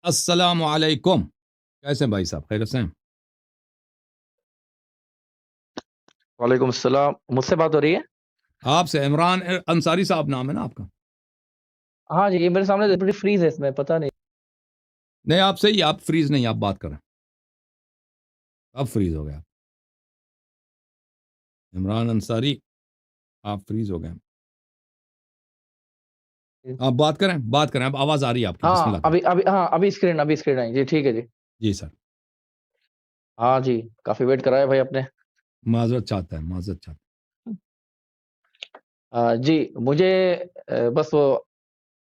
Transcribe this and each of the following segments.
السلام علیکم. کیسے ہیں بھائی صاحب؟ خیریت سے ہیں؟ وعلیکم السلام. مجھ سے بات ہو رہی ہے؟ آپ سے عمران انصاری صاحب نام ہے نا آپ کا؟ ہاں جی، یہ میرے سامنے بڑی فریز ہے، اس میں پتہ نہیں. نہیں آپ صحیح، آپ فریز نہیں، آپ بات کریں. اب فریز ہو گیا. عمران انصاری آپ فریز ہو گئے. آپ بات کریں، بات کریں. اب آواز آ رہی ہے آپ کی. بسم اللہ کریں. ابھی اسکرین آئی جی. ٹھیک ہے جی. جی سر. ہاں جی، کافی ویٹ کرایا بھائی آپ نے. معذرت چاہتا ہے، معذرت چاہتا جی مجھے بس وہ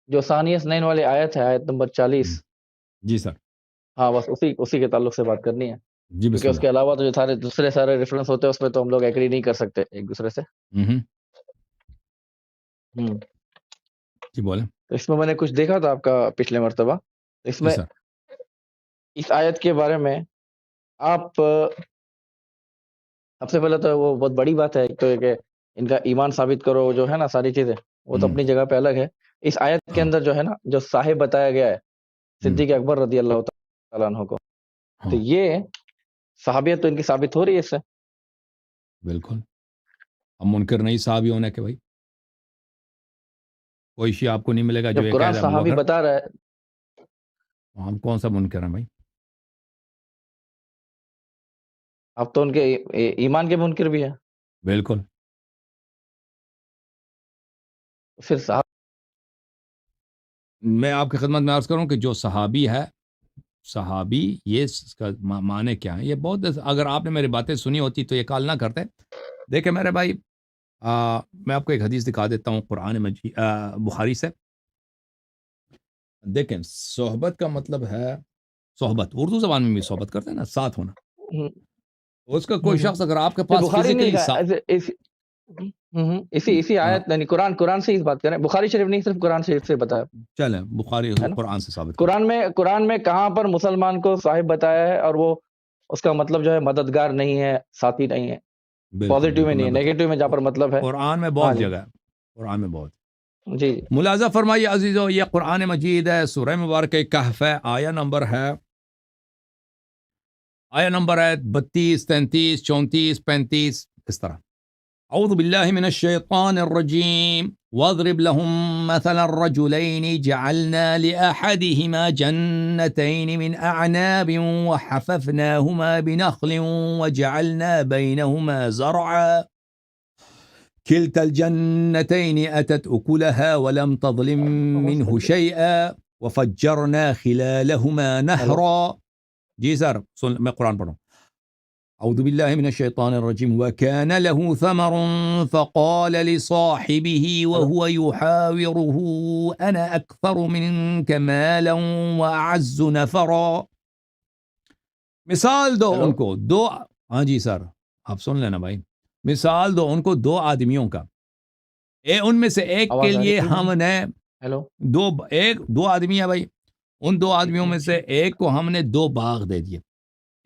جو ثانیہ اثنین والی آیت ہے، آیت نمبر 40. ہے. جی سر. ہاں بس اسی کے تعلق سے بات کرنی ہے، جی کیونکہ بسم اس اللہ. کے علاوہ تو جو سارے ریفرنس ہوتے ہیں اس میں تو ہم لوگ ایگری نہیں کر سکتے ایک دوسرے سے. جی بولیں. تو اس میں نے کچھ دیکھا تھا آپ کا پچھلے مرتبہ. اس جی میں سر. اس آیت کے بارے میں آپ سب سے پہلے تو وہ بہت بڑی بات ہے، ایک تو یہ کہ ان کا ایمان ثابت کرو، جو ہے نا ساری چیزیں وہ تو اپنی جگہ پہ الگ ہے. اس آیت کے ہاں اندر جو ہے نا، جو صاحب بتایا گیا ہے صدیق اکبر رضی اللہ تعالیٰ عنہ کو، تو ہاں یہ صحابیت تو ان کی ثابت ہو رہی ہے اس سے. بالکل. ہم منکر نہیں صحابی ہونے کے بھائی. کوئی شیء آپ کو نہیں ملے گا جو جب یہ قرآن کہہ ابو صحابی بکر. بتا رہا ہے، ہم کون سا منکر ہیں بھائی؟ اب تو ان کے ایمان کے منکر بھی ہیں. بالکل. پھر صحابہ میں آپ کی خدمت میں عرض کروں کہ جو صحابی ہے، صحابی یہ اس کا معنی کیا ہے؟ یہ بہت، اگر آپ نے میری باتیں سنی ہوتی تو یہ کال نہ کرتے. دیکھیں میرے بھائی، میں آپ کو ایک حدیث دکھا دیتا ہوں قرآن مجید بخاری سے. دیکھیں صحبت کا مطلب ہے، صحبت اردو زبان میں بھی صحبت کرتے ہیں نا، ساتھ ہونا. اس کا کوئی شخص اگر آپ کے پھر پاس بخاری نہیں فزیکلی لکھا اسی آیت یعنی قرآن سے ہی بات کریں. بخاری شریف نہیں، صرف قرآن شریف سے بتایا چلیں بخاری ہے نا. قرآن سے ثابت کریں. قرآن میں کہاں پر مسلمان کو صاحب بتایا ہے، اور وہ اس کا مطلب جو ہے مددگار نہیں ہے، ساتھی نہیں ہے، بالکل پازیٹیو میں بالکل نہیں میں ہے، بتا نیگیٹو میں جہاں پر مطلب ہے. قرآن میں ہاں بہت جی جگہ ہے. قرآن میں بہت. جی. ملاحظہ فرمائیے عزیزو، یہ قرآن مجید ہے، سورہ مبارکہ کہف ہے، آیہ نمبر ہے 32 33 34 35 اس طرح. اعوذ باللہ من الشیطان الرجیم واضرب لهم مثلا الرجلين جعلنا لأحدهما جنتين من أعناب وحففناهما بنخل وجعلنا بينهما زرعا كلتا الجنتين أتت أكلها ولم تظلم منه شيئا وفجرنا خلالهما نهرا. جی سر میں قرآن پڑھوں. اعوذ باللہ من الشیطان الرجیم وكان له ثمر فقال لصاحبه وهو يحاوره انا اكثر منك مالا واعز نفرا. مثال دو ہیلو. ان کو دو. ہاں جی سر آپ سن لینا بھائی. مثال دو ان کو دو آدمیوں کا، ان میں سے ایک کے آواز آ لیے رہی ہے؟ ہم نے ہیلو. دو آدمی ہے بھائی. ان دو آدمیوں میں سے ایک کو ہم نے 2 باغ دے دیے.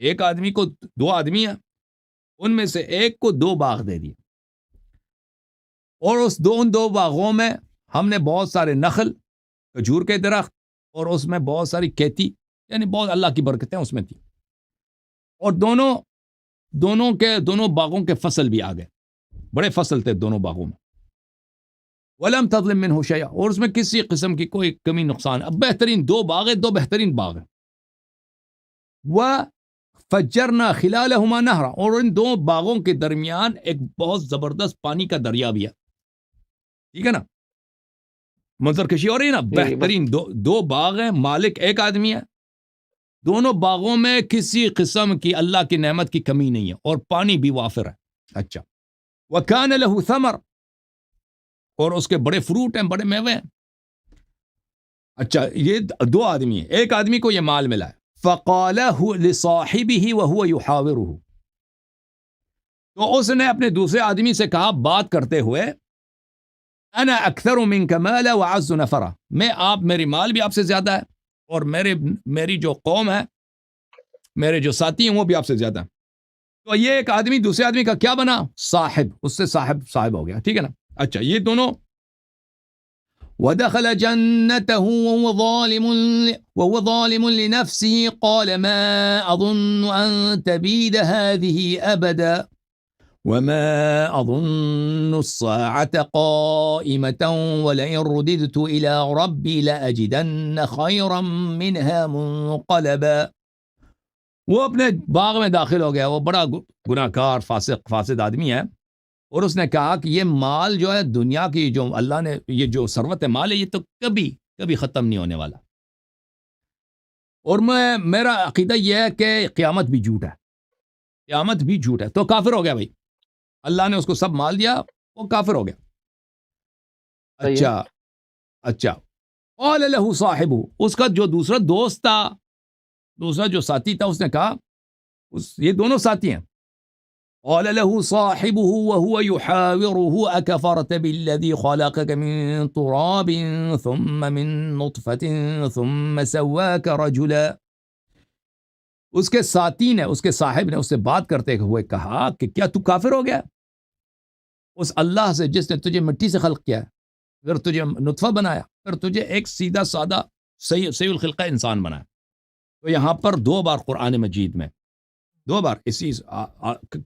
ایک آدمی کو 2 آدمی ہیں، ان میں سے ایک کو 2 باغ دے دیے، اور اس ان 2 باغوں میں ہم نے بہت سارے نخل، کھجور کے درخت، اور اس میں بہت ساری کھیتی، یعنی بہت اللہ کی برکتیں اس میں تھی. اور دونوں باغوں کے فصل بھی آ گئے، بڑے فصل تھے دونوں باغوں میں. وَلَمْ تَظْلِم مِّنْهُ شَيْئًا، اور اس میں کسی قسم کی کوئی کمی نقصان. اب بہترین 2 باغ ہیں، 2 بہترین باغ ہیں. وَفَجَّرْنَا خِلَالَهُمَا نَهْرًا، اور ان 2 باغوں کے درمیان ایک بہت زبردست پانی کا دریا بھی ہے. ٹھیک ہے نا، منظر کشی ہو رہی ہے نا. جی جی بس. بہترین 2 باغ ہیں، مالک ایک آدمی ہے. دونوں باغوں میں کسی قسم کی اللہ کی نعمت کی کمی نہیں ہے، اور پانی بھی وافر ہے. اچھا. وَكَانَ لَهُ ثَمَرٌ، اور اس کے بڑے فروٹ ہیں، بڑے میوے ہیں. اچھا یہ 2 آدمی ہیں، ایک آدمی کو یہ مال ملا ہے. فَقَالَهُ لِصَاحِبِهِ وَهُوَ يُحَاوِرُهُ، تو اس نے اپنے دوسرے آدمی سے کہا بات کرتے ہوئے، انا اکثر منک مالا وعز نفرا، میری مال بھی آپ سے زیادہ ہے، اور میری جو قوم ہے، میرے جو ساتھی ہیں وہ بھی آپ سے زیادہ ہیں. تو یہ ایک آدمی دوسرے آدمی کا کیا بنا؟ صاحب. اس سے صاحب ہو گیا. ٹھیک ہے نا. اچھا یہ دونوں ودخل جنته وهو ظالم لنفسه قال ما أظن أن تبيد هذه أبدا وما أظن الساعة قائمة ولئن رددت إلى ربي لأجدن خيرا منها منقلبا. وہ اپنے باغ میں داخل ہو گیا، وہ بڑا گناہ کار فاسد آدمی ہے، اور اس نے کہا کہ یہ مال جو ہے دنیا کی، جو اللہ نے یہ جو ثروت مال ہے، یہ تو کبھی ختم نہیں ہونے والا، اور میرا عقیدہ یہ ہے کہ قیامت بھی جھوٹ ہے، تو کافر ہو گیا بھائی، اللہ نے اس کو سب مال دیا، وہ کافر ہو گیا۔ اچھا قال له صاحبہ، اس کا جو دوسرا دوست تھا، دوسرا جو ساتھی تھا، اس نے کہا، یہ دونوں ساتھی ہیں، قال له صاحبه وهو يحاوره أكفرت بالذي خلقك من تراب ثم من نطفة ثم سواك رجلا۔ اس کے ساتھی نے، اس کے صاحب نے اس سے بات کرتے ہوئے کہا کہ کیا تو کافر ہو گیا اس اللہ سے جس نے تجھے مٹی سے خلق کیا، پھر تجھے نطفہ بنایا، پھر تجھے ایک سیدھا سادہ صحیح الخلقہ انسان بنایا۔ تو یہاں پر 2 بار قرآن مجید میں 2 بار اسی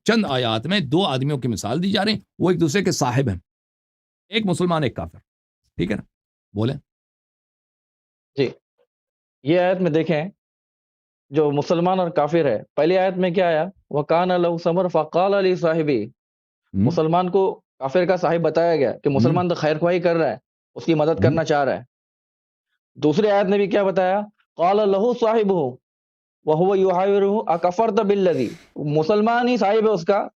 چند آیات میں 2 آدمیوں کی مثال دی جا رہی ہیں، وہ ایک دوسرے کے صاحب ہیں، ایک مسلمان ایک کافر، ٹھیک ہے نا؟ بولیں جی، یہ آیت میں دیکھیں جو مسلمان اور کافر ہے، پہلی آیت میں کیا آیا؟ وَقَانَ لَهُ ثَمَرٌ فَقَالَ لِصَاحِبِهِ، مسلمان کو کافر کا صاحب بتایا گیا کہ مسلمان تو خیر خواہی کر رہا ہے، اس کی مدد کرنا چاہ رہا ہے۔ دوسری آیت میں بھی کیا بتایا؟ قَالَ لَهُ صَاحِبُهُ وَهُوَ يُحَاوِرُهُ أَكَفَرْتَ بِالَّذِي، مسلمان ہی صاحب ہے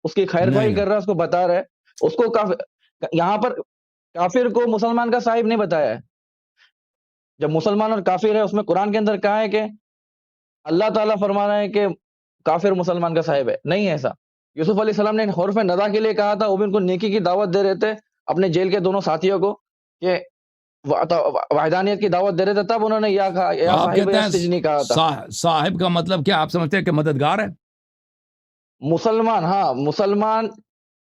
اس کی خیر خواہی کر رہا ہے، اس کو بتا رہا ہے، اس کو یہاں پر کافر کو مسلمان کا صاحب نہیں بتایا ہے۔ جب مسلمان اور کافر ہے، اس میں قرآن کے اندر کہا ہے کہ اللہ تعالیٰ فرما رہا ہے کہ کافر مسلمان کا صاحب ہے، نہیں ہے ایسا۔ یوسف علیہ السلام نے حرف ندا کے لیے کہا تھا، وہ بھی ان کو نیکی کی دعوت دے رہے تھے، اپنے جیل کے دونوں ساتھیوں کو کہ وحدانیت کی دعوت دے رہے تھے، تب انہوں نے یا صاحب السجن کہا تھا۔ صاحب کا مطلب کیا آپ سمجھتے ہیں کہ مددگار ہے؟ مسلمان، ہاں، مسلمان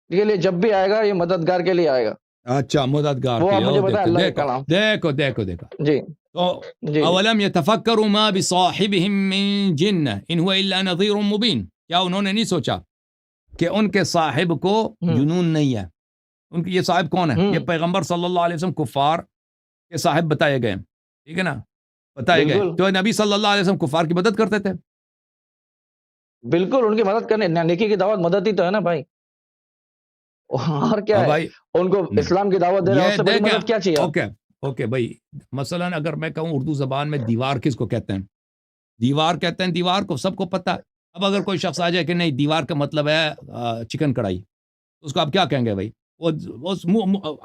کے لیے جب بھی آئے گا یہ مددگار کے لیے آئے گا۔ اچھا، مددگار وہ کے آپ مجھے لیے، بتائیں اللہ کا کلام۔ دیکھو جی تو جی اولم یتفکروا ما بصاحبهم من جنہ ان هو الا نذیر مبین، کیا انہوں نے نہیں سوچا کہ ان کے صاحب کو جنون نہیں ہے؟ ان کی یہ صاحب کون ہے؟ یہ پیغمبر صلی اللہ علیہ وسلم کفار کے صاحب بتائے گئے، ٹھیک ہے نا، بتائے گئے، تو نبی صلی اللہ علیہ وسلم کفار کی مدد کرتے تھے، بالکل ان کی مدد کرنے، نیکی کی دعوت مدد ہی تو ہے نا بھائی، اور کیا ہے؟ ان کو اسلام کی دعوت دے رہے ہیں، اس سے بڑی مدد کیا چاہیے؟ اوکے بھائی، مثلا اگر میں کہوں اردو زبان میں دیوار کس کو کہتے ہیں؟ دیوار کہتے ہیں دیوار کو، سب کو پتہ ہے۔ اب اگر کوئی شخص آ جائے کہ نہیں دیوار کا مطلب ہے چکن کڑھائی، اس کو آپ کیا کہیں گے بھائی؟ وہ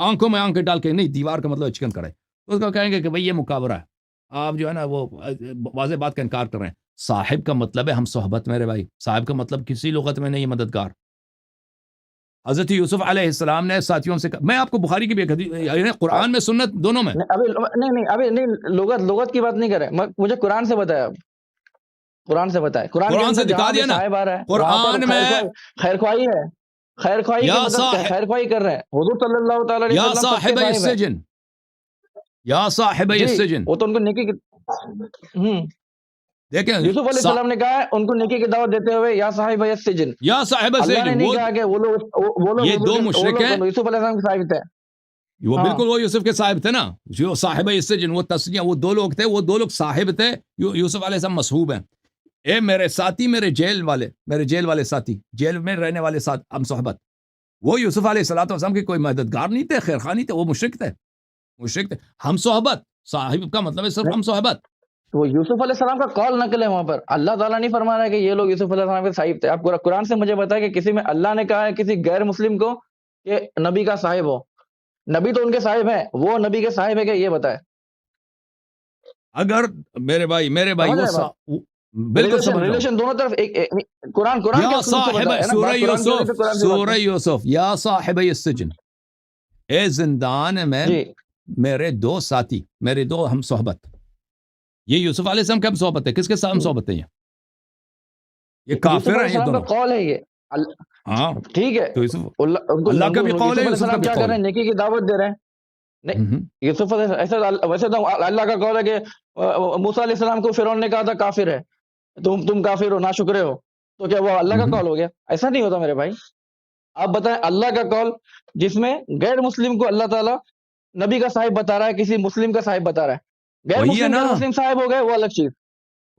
آنکھوں میں آنکھیں ڈال کے نہیں دیوار کا مطلب ہے چکن کڑھائی، تو اس کو کہیں گے کہ بھائی یہ مقابرہ ہے، آپ جو ہے نا وہ واضح بات کا انکار کر رہے ہیں۔ صاحب کا مطلب ہے ہم صحبت، میرے بھائی، صاحب کا مطلب کسی لغت میں نہیں مددگار۔ حضرت یوسف علیہ السلام نے ساتھیوں سے میں آپ کو بخاری کی بھی حدیث، قرآن میں سنت دونوں میں، ابھی لغت کی بات نہیں کر رہے، مجھے قرآن سے بتایا، قرآن سے بتائے، قرآن سے دکھا دیا نا، قرآن میں خیر خواہی ہے، خیر خواہی کی مدد، خیر خواہی کر رہے ہیں حضور صلی اللہ تعالی علیہ وسلم، یا صاحب السجن، یا صاحب السجن، وہ تو ان کو نیکی کی، دیکھیں یوسف علیہ السلام نے کہا ہے ان کو نیکی کی دعوت دیتے ہوئے یا صاحب السجن، یا صاحب السجن، اللہ نے نہیں کہا کہ وہ لوگ یہ 2 مشرک ہیں، یوسف علیہ السلام کے صاحب تھے، وہ بالکل وہ یوسف کے صاحب تھے نا، جو صاحب السجن، وہ تسنیہ، وہ 2 لوگ تھے، وہ 2 لوگ صاحب تھے، یوسف علیہ السلام مصحوب ہیں۔ اے میرے ساتھی، میرے جیل والے ساتھی، جیل میں رہنے والے ساتھ ہم صحبت، وہ یوسف علیہ السلام کے کوئی مددگار نہیں تھے، خیر خواہ نہیں تھے، وہ مشرک تھے، ہم صحبت، صاحب کا مطلب ہے صرف ہم صحبت۔ وہ یوسف علیہ السلام کا قول نقل ہے، وہاں پر اللہ تعالیٰ نہیں فرما رہا ہے کہ یہ لوگ یوسف علیہ السلام کے صاحب تھے۔ آپ قرآن سے مجھے بتائیں کہ کسی میں اللہ نے کہا ہے کسی غیر مسلم کو کہ نبی کا صاحب ہو؟ نبی تو ان کے صاحب ہیں، وہ نبی کے صاحب ہے کہ یہ بتائے؟ اگر میرے بھائی بالکل ریلیشن دونوں طرف، قرآن یا صاحب سورہ یوسف، یا صاحب السجن، اے زندان میں میرے 2 ساتھی، میرے 2 ہم صحبت، یہ یوسف علیہ السلام کا ہم صحبت ہے، کس کے ساتھ ہم صحبت ہے؟ یہ کافر ہیں، یہ دونوں، قول ہے یہ، ہاں ٹھیک ہے، تو اللہ کا بھی قول ہے، یوسف کیا کر رہے ہیں؟ نیکی کی دعوت دے رہے ہیں، نہیں یوسف ایسا ویسے تو اللہ کا قول ہے کہ موسیٰ علیہ السلام کو فرعون نے کہا تھا کافر ہے، تم کافر ہو، ناشکرے ہو، تو کیا وہ اللہ کا قول ہو گیا؟ ایسا نہیں ہوتا میرے بھائی. آپ بتائیں اللہ کا قول جس میں غیر مسلم کو اللہ تعالیٰ نبی کا صاحب بتا رہا ہے، کسی مسلم کا صاحب بتا رہا ہے، غیر وہی ہے مسلم نا، غیر مسلم صاحب ہو گئے وہ الگ چیز.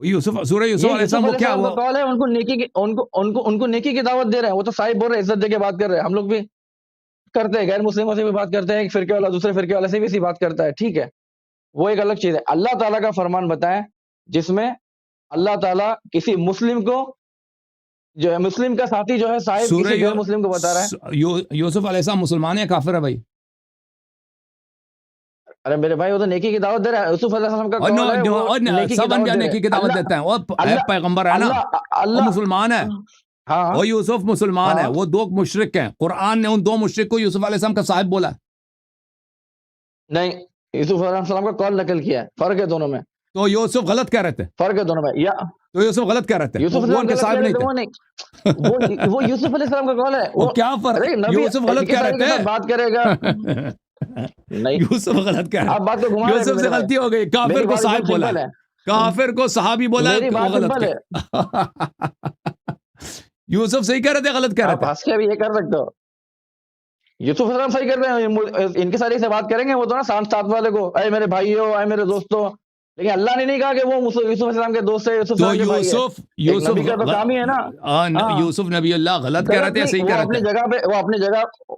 یوسف سورہ یوسف یہ علیہ یوسف السلام علیہ کو کیا السلام کا ہوا؟ قول ہے، ان کو نیکی کی ان کو نیکی کی دعوت دے رہے ہیں. وہ تو صاحب بول رہے ہیں، عزت دے کے بات کر رہے ہیں. ہم لوگ بھی کرتے ہیں، غیر مسلموں سے بھی بات کرتے ہیں، ایک فرقے والا دوسرے فرقے والے سے بھی اسی بات کرتا ہے، ٹھیک ہے، وہ ایک الگ چیز ہے. اللہ تعالیٰ کا فرمان بتائیں جس میں اللہ تعالیٰ کسی مسلم کو جو ہے مسلم کا ساتھی جو ہے صاحب سورہ کسی غیر مسلم کو بتا رہا ہے. یوسف علیہ السلام مسلمان ہے کافر ہے بھائی؟ ارے میرے بھائی وہ تو نیکی کی دعوت دے رہا ہے. یوسف علیہ السلام کا قول ہے وہ نیکی کی سب دعوت انبیاء دے نیکی کی رہے دعوت ہیں. دیتے ہیں، وہ اللہ پیغمبر ہے نا، اللہ وہ اللہ مسلمان ہے، ہاں وہ یوسف مسلمان ہے. ہاں وہ دو مشرک ہیں، قرآن نے ان دو مشرک کو یوسف علیہ السلام کا صاحب بولا. نہیں، یوسف علیہ السلام کا قول نقل کیا ہے، فرق ہے دونوں میں، تو یوسف غلط کہہ رہے تھے، فرق ہے دونوں میں. یا تو یوسف غلط کہہ رہے تھے، یوسف وہ ان السلام کے غلط صاحب کہہ رہے نہیں تھے، تھے. وہ نہیں، وہ یوسف علیہ السلام کا قول ہے. وہ کیا فرق، ارے نبی یوسف غلط کہہ انکساری رہے کے ساتھ تھے. بات کرے گا. نہیں، یوسف غلط کہہ آپ رہے، بات کو گھما رہے ہیں یوسف سے میرے بھائی. غلطی ہو گئی، کافر میری کو بات صاحب ایک بولا سمپل ہے، ہے، کافر کو صحابی بولا میری ہے، وہ بات غلط سمپل ہے. کہہ یوسف صحیح کہہ رہے تھے، غلط کہہ رہے آپ تھے. ہنس کے بھی یہ کر سکتے ہو. یوسف علیہ السلام صحیح کر رہے ہیں، انکساری سے بات کریں گے وہ تو نا ساتھ والے کو اے میرے بھائیو اے میرے دوستو، لیکن اللہ نے نہیں کہا کہ وہ یوسف علیہ السلام کے دوست ہے، یوسف تو السلام کے بھائی ہے. ایک نبی کا تو کام ہی ہے نا. ہاں یوسف نبی اللہ غلط کہہ رہے غلط تھے یا نہیں، صحیح وہ کہہ رہے اپنی تھے؟ جگہ پہ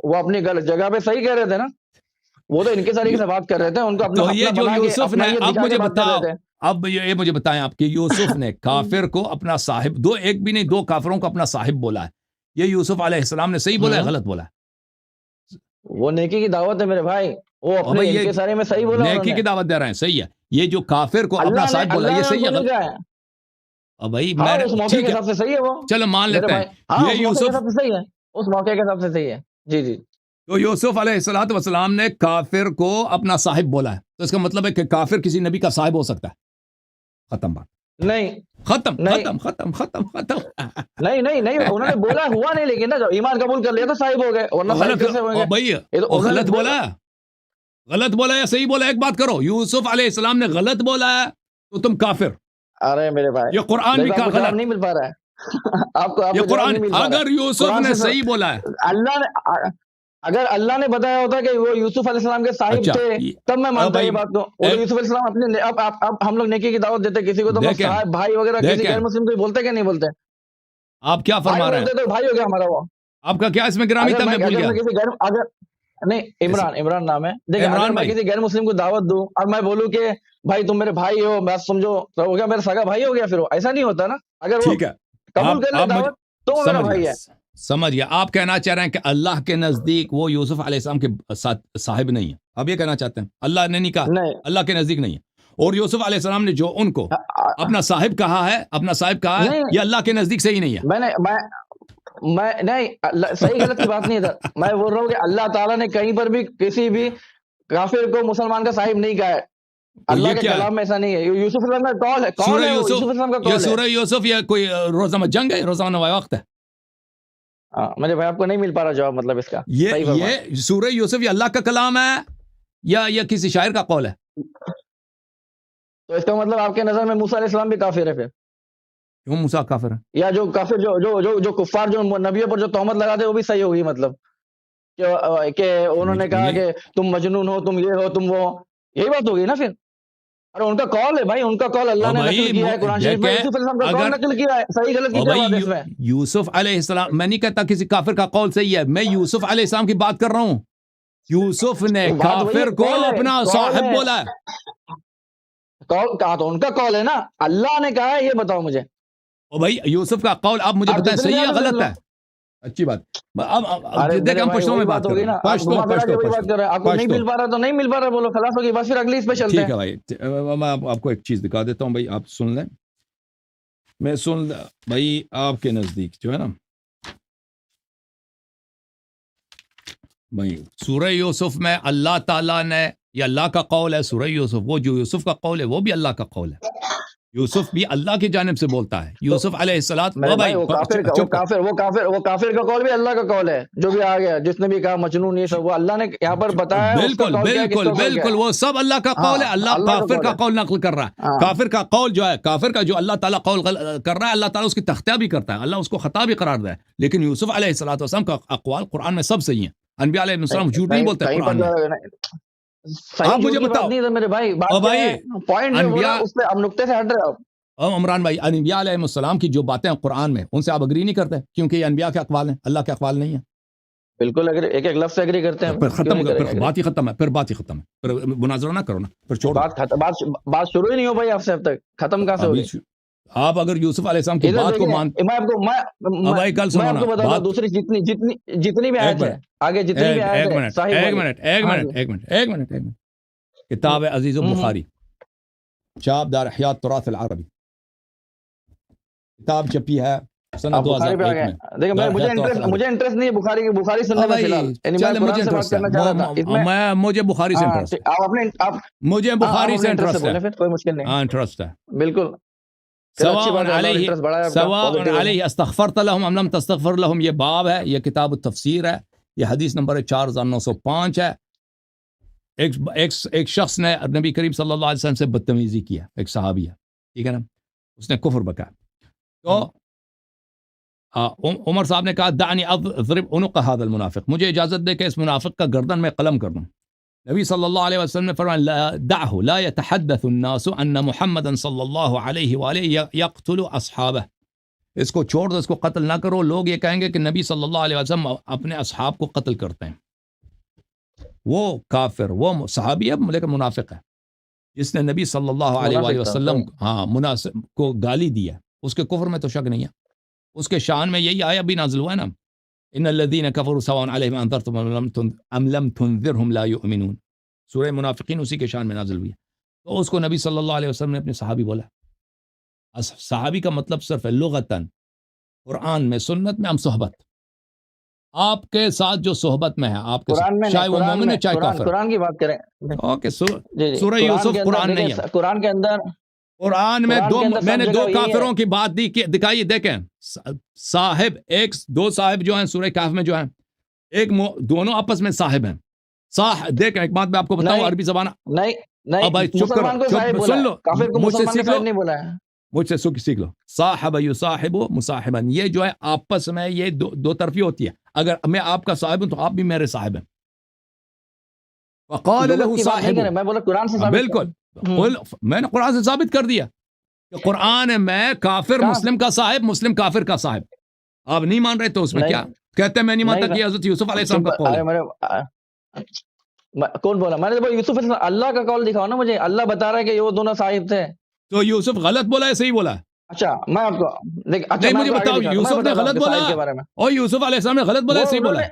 وہ اپنی جگہ پہ صحیح کہہ رہے تھے نا. وہ تو انکساری سے بات کر رہے تھے، ان کو تو اپنا یہ جو بنا کے یوسف نے، اپنائیت اب دکھا مجھے کے بات کر بتاؤ، رہے تھے. اب یہ مجھے بتائیں آپ کہ یوسف نے کافر کو اپنا صاحب، دو ایک بھی نہیں، دو کافروں کو اپنا صاحب بولا ہے، یہ یوسف علیہ السلام نے صحیح بولا ہے غلط بولا ہے؟ وہ نیکی کی دعوت ہے میرے بھائی، وہ اور اپنے بھائی یہ انکساری میں صحیح بولا انہوں نیکی نے. کی دعوت دے رہے ہیں، صحیح ہے. یہ جو کافر کو اپنا اللہ نے صاحب بولا یہ اللہ نے صحیح ہے ان کو غلط؟ نہیں کہا ہے. اور بھائی ہاں اس موقع ٹھیک کے ہے، حساب سے صحیح ہے وہ چلو مان میرے لیتے بھائی. ہیں ہاں یہ اس موقع کے یوسف، حساب سے صحیح ہے، اس موقع کے حساب سے صحیح ہے. جی جی تو یوسف علیہ الصلوۃ والسلام نے کافر کو اپنا صاحب بولا ہے، تو اس کا مطلب ہے کہ کافر کسی نبی کا صاحب ہو سکتا ہے. ختم بات، نہیں ختم نہیں ختم ختم ختم ختم. نہیں نہیں نہیں انہوں نے بولا ہوا نہیں، لیکن نا جب ایمان قبول کر لیا تو صاحب ہو گئے، ورنہ صاحب غلط کیسے ہوئیں گے؟ بھائی، یہ تو وہ انہوں نے غلط بولا، غلط بولا یا صحیح بولا؟ ایک بات کرو، یوسف علیہ السلام نے غلط بولا ہے تو تم کافر. ارے میرے بھائی یہ قرآن بھی دیکھو آپ کہا کو جواب غلط، نہیں مل پا رہا ہے. آپ کو یہ جواب قرآن نہیں مل پا رہا اگر ہے. یوسف قرآن نے سے صحیح بولا ہے، اللہ نے اگر اللہ نے بتایا ہوتا کہ وہ یوسف علیہ السلام کے صاحب اچھا تھے تب میں مانتا بھائی یہ بات کو. وہ تو یوسف علیہ السلام اپنے اب ہم لوگ نیکی کی دعوت دیتے کسی کو تو ہم دیکھیں صاحب بھائی وغیرہ کسی دیکھیں غیر مسلم کو بولتے کہ نہیں بولتے؟ آپ کیا بھائی فرما رہے ہیں؟ بولتے تو بھائی ہو گیا ہمارا وہ. آپ کا کیا اس میں گرامی تھا؟ میں بھول اگر گیا. میں کسی غیر نہیں عمران نام ہے. دیکھیں اگر عمران میں بھائی، کسی غیر مسلم کو دعوت دوں اور میں بولوں کہ بھائی تم میرے بھائی ہو، بس سمجھو تو ہو گیا میرا سگا بھائی ہو گیا، پھر وہ ایسا نہیں ہوتا نا. اگر وہ ٹھیک ہے، قبول کر لے آپ مجھے دعوت تو وہ میرا بھائی ہے. سمجھ گیا. آپ کہنا چاہ رہے ہیں کہ اللہ کے نزدیک وہ یوسف علیہ السلام کے صاحب نہیں ہے، آپ یہ کہنا چاہتے ہیں؟ اللہ نے نہیں کہا، نہیں اللہ کے نزدیک نہیں ہے. اور یوسف علیہ السلام نے جو ان کو اپنا صاحب کہا ہے، نہیں یہ اللہ کے نزدیک صحیح نہیں ہے. میں نہیں صحیح غلط کی بات نہیں تھا. میں بول رہا ہوں کہ اللہ تعالیٰ نے کہیں پر بھی کسی بھی کافر کو مسلمان کا صاحب نہیں کہا ہے. اللہ کے کلام میں ایسا نہیں ہے. یوسف علیہ السلام کا قول ہے، قول ہے، یوسف علیہ السلام کا یہ قول ہے. سورہ یوسف یا کوئی روزانہ جنگ ہے، روزانہ وقت ہے؟ میرے بھائی آپ کو نہیں مل پا رہا جواب مطلب اس کا. یہ سورہ یوسف یہ اللہ کا کلام ہے یا کسی شاعر کا قول ہے؟ تو اس کا مطلب آپ کے نظر میں موسیٰ علیہ السلام بھی کافر ہے پھر؟ کیوں موسیٰ کافر ہے؟ یا جو کافر جو کفار جو نبیوں پر جو تہمت لگاتے وہ بھی صحیح ہوگی مطلب کہ انہوں نے کہا کہ تم مجنون ہو، تم یہ ہو، تم وہ، یہی بات ہوگی نا پھر. ارے ان کا قول ہے بھائی، ان کا قول اللہ نے نقل کیا ہے قرآن شریف میں. یوسف علیہ السلام کا قول نقل کیا ہے، صحیح غلط کی کیا بات ہے اس میں؟ یوسف علیہ السلام، میں نہیں کہتا کسی کافر کا قول صحیح ہے، میں یوسف علیہ السلام کی بات کر رہا ہوں. یوسف نے کافر کو اپنا صاحب بولا ہے. قول کہا تو ان کا قول ہے نا، اللہ نے کہا ہے، یہ بتاؤ مجھے. او بھائی یوسف کا قول آپ مجھے بتائیں صحیح ہے غلط ہے؟ اچھی بات. اب دیکھ ہم پشتوں میں بات کر رہے ہیں. آپ کو نہیں مل پا رہا تو نہیں مل پا رہا، بولو خلاص ہوگی بس، پھر اگلی اس پہ چلتے ہیں. ٹھیک ہے بھائی، میں آپ کو ایک چیز دکھا دیتا ہوں بھائی، آپ سن لیں. میں سن بھائی آپ کے نزدیک جو ہے نا بھائی سورہ یوسف میں اللہ تعالیٰ نے، یہ اللہ کا قول ہے سورہ یوسف، وہ جو یوسف کا قول ہے وہ بھی اللہ کا قول ہے. یوسف بھی اللہ کی جانب سے بولتا ہے. یوسف علیہ السلام میرے بھائی وہ کافر بھی اللہ کا قول ہے جو بھی آ گیا جس نے بھی کہا مجنون یہ سب وہ اللہ نے یہاں پر بتایا ہے. بالکل بالکل بالکل وہ سب اللہ کا قول ہے. اللہ کافر کا قول نقل کر رہا ہے. کافر کا قول جو ہے کافر کا جو اللہ تعالیٰ قول کر رہا ہے اللہ تعالیٰ اس کی تختیہ بھی کرتا ہے. اللہ اس کو خطا بھی قرار دے. لیکن یوسف علیہ السلام کا اقوال قرآن میں سب صحیح ہیں. انبیاء علیہ السلام جھوٹ نہیں بولتے قرآن میں. آپ مجھے بتاؤ میرے بھائی پوائنٹ اس پہ اب نقطے سے ہٹ رہے ہو. عمران بھائی انبیاء علیہ السلام کی جو باتیں قرآن میں ان سے آپ اگری نہیں کرتے کیونکہ یہ انبیاء کے اقوال ہیں اللہ کے اقوال نہیں ہیں. بالکل ایک ایک لفظ سے اگری کرتے ہیں. پھر ختم پھر بات ہی ختم ہے. پھر بات ہی ختم ہے. پھر مناظرہ نہ کرو نا. پھر چھوڑو بات شروع ہی نہیں ہو بھائی آپ سے اب تک ختم کہاں سے ہو گئی. آپ اگر یوسف علیہ السلام کی بات کو مانتے بھائی کل سنو نا بات دوسری جتنی بھی آیت ہے آگے جتنی بھی آیت ہے. ایک منٹ کتاب عزیز بخاری چاپ دار احیاء التراث العربی کتاب چھپی ہے سنہ 2001 میں. دیکھیں مجھے انٹرسٹ نہیں ہے بخاری سننے میں فی الحال. مجھے بخاری سے انٹرسٹ ہے. مجھے بخاری سے انٹرسٹ ہے. کوئی مشکل نہیں. ہاں انٹرسٹ ہے. بالکل. سواء علیہ استغفرت لهم ام لم تستغفر لهم یہ باب ہے. یہ کتاب التفسیر ہے. یہ حدیث نمبر 4905 ہے. ایک شخص نے نبی کریم صلی اللہ علیہ وسلم سے بدتمیزی کیا. ایک صحابی ہے ٹھیک ہے نا. اس نے کفر بکا تو عمر صاحب نے کہا دعنی اضرب عنق هذا المنافق مجھے اجازت دے کہ اس منافق کا گردن میں قلم کر دوں. نبی صلی اللہ علیہ وسلم نے فرمایا دعه لا يتحدث الناس ان محمدا صلی اللہ علیہ وآلہ يقتل اصحابہ. اس کو چھوڑ دو اس کو قتل نہ کرو. لوگ یہ کہیں گے کہ نبی صلی اللہ علیہ وسلم اپنے اصحاب کو قتل کرتے ہیں. وہ کافر وہ صحابی ہے لیکن منافق ہے جس نے نبی صلی اللہ علیہ وسلم مناسب کو گالی دی ہے. اس کے کفر میں تو شک نہیں ہے. اس کے شان میں یہی آیا بھی نازل ہوا ہے نا ان الذين كفروا سواء عليهم انذرتم ام لم تنذرهم لا يؤمنون. سورہ منافقین اسی کے شان میں نازل ہوئی ہے. تو اس کو نبی صلی اللہ علیہ وسلم نے اپنے صحابی بولا. صحابی کا مطلب صرف ہے لغتاً قرآن میں سنت میں ہم صحبت. آپ کے ساتھ جو صحبت میں ہے آپ کے چاہے وہ مومن ہے چاہے کافر. قرآن کی بات کریں. اوکے سورہ یوسف قرآن نہیں ہے. قرآن کے اندر قرآن میں میں نے دو کافروں کی بات دکھائی. دیکھیں صاحب دو صاحب جو ہیں سورہ کہف میں جو ہیں ایک دونوں آپس میں صاحب ہیں. دیکھیں ایک بات میں آپ کو بتاؤں عربی زبان نہیں بھائی چپ کرو سن لو مجھ سے سیکھ لو مجھ سے سیکھ لو. صاحب یصاحب مصاحبا یہ جو ہے آپس میں یہ دو طرفی ہوتی ہے. اگر میں آپ کا صاحب ہوں تو آپ بھی میرے صاحب ہیں. وقال له صاحب میں بولا قرآن سے بالکل میں نے قرآن سے ثابت کر دیا کہ قرآن میں کافر مسلم کا صاحب مسلم کافر کا صاحب. آپ نہیں مان رہے تو اس میں کیا کہتے ہیں میں نہیں مانتا کہ حضرت یوسف علیہ السلام کا قول ہے. کون بولا میں نے یوسف اللہ کا قول دکھاؤ نا مجھے. اللہ بتا رہا ہے کہ وہ دونوں صاحب تھے. تو یوسف غلط بولا ہے صحیح بولا ہے. اچھا میں آپ کو نہیں مجھے بتاؤ یوسف نے غلط بولا اور یوسف علیہ السلام نے غلط بولا ہے صحیح بولا ہے.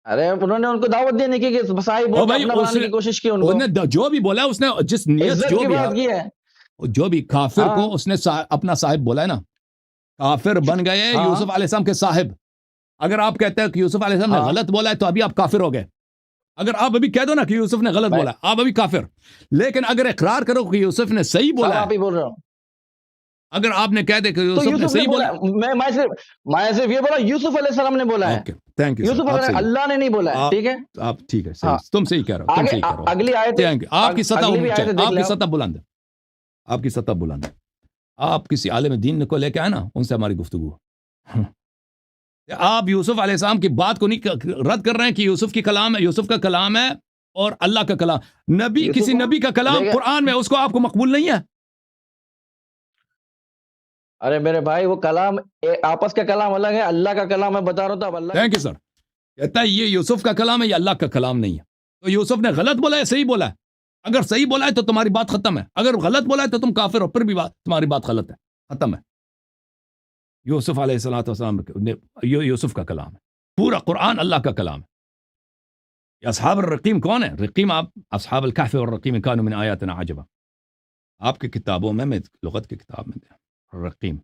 ارے انہوں نے ان کو دعوت دینے کی کہ صاحب بنانے کی کوشش کی. انہوں نے جو بھی بولا اس نے جس نیت جو بھی کافر کو اس نے اپنا صاحب بولا ہے نا. کافر بن گئے یوسف علیہ السلام کے صاحب. اگر آپ کہتے ہیں کہ یوسف علیہ السلام نے غلط بولا ہے تو ابھی آپ کافر ہو گئے. اگر آپ ابھی کہہ دو نا کہ یوسف نے غلط بولا آپ ابھی کافر. لیکن اگر اقرار کرو کہ یوسف نے صحیح بولا آپ ہی بول رہا ہوں. اگر آپ نے کہہ دے کہ یوسف نے صحیح بولا میں صرف یہ بولا یوسف علیہ السلام نے بولا ہے. تھینک یو یوسف علیہ اللہ نے نہیں بولا ہے. ٹھیک ہے آپ ٹھیک ہے تم صحیح کہہ رہے ہو. اگلی آیت آپ کی سطح بلند ہے. آپ کی سطح بلند ہے. آپ کسی عالم دین کو لے کے آئے نا ان سے ہماری گفتگو. آپ یوسف علیہ السلام کی بات کو نہیں رد کر رہے ہیں کہ یوسف کی کلام ہے یوسف کا کلام ہے اور اللہ کا کلام. نبی کسی نبی کا کلام قرآن میں اس کو آپ کو مقبول نہیں ہے. ارے میرے بھائی وہ کلام آپس کا کلام الگ ہے. اللہ کا کلام میں بتا رہا ہوں. اللہ تھینک یو سر. کہتا ہے یہ یوسف کا کلام ہے یہ اللہ کا کلام نہیں ہے. تو یوسف نے غلط بولا ہے صحیح بولا ہے. اگر صحیح بولا ہے تو تمہاری بات ختم ہے. اگر غلط بولا ہے تو تم کافر ہو پھر بھی تمہاری بات غلط ہے ختم ہے. یوسف علیہ السلام یوسف کا کلام ہے. پورا قرآن اللہ کا کلام ہے. یہ اصحاب الرقیم کون ہے؟ رقیم آپ اصحاب الکہف والرقیم کانوا من آیاتنا عجبا. آپ کی کتابوں میں لغت کی کتاب میں رقیم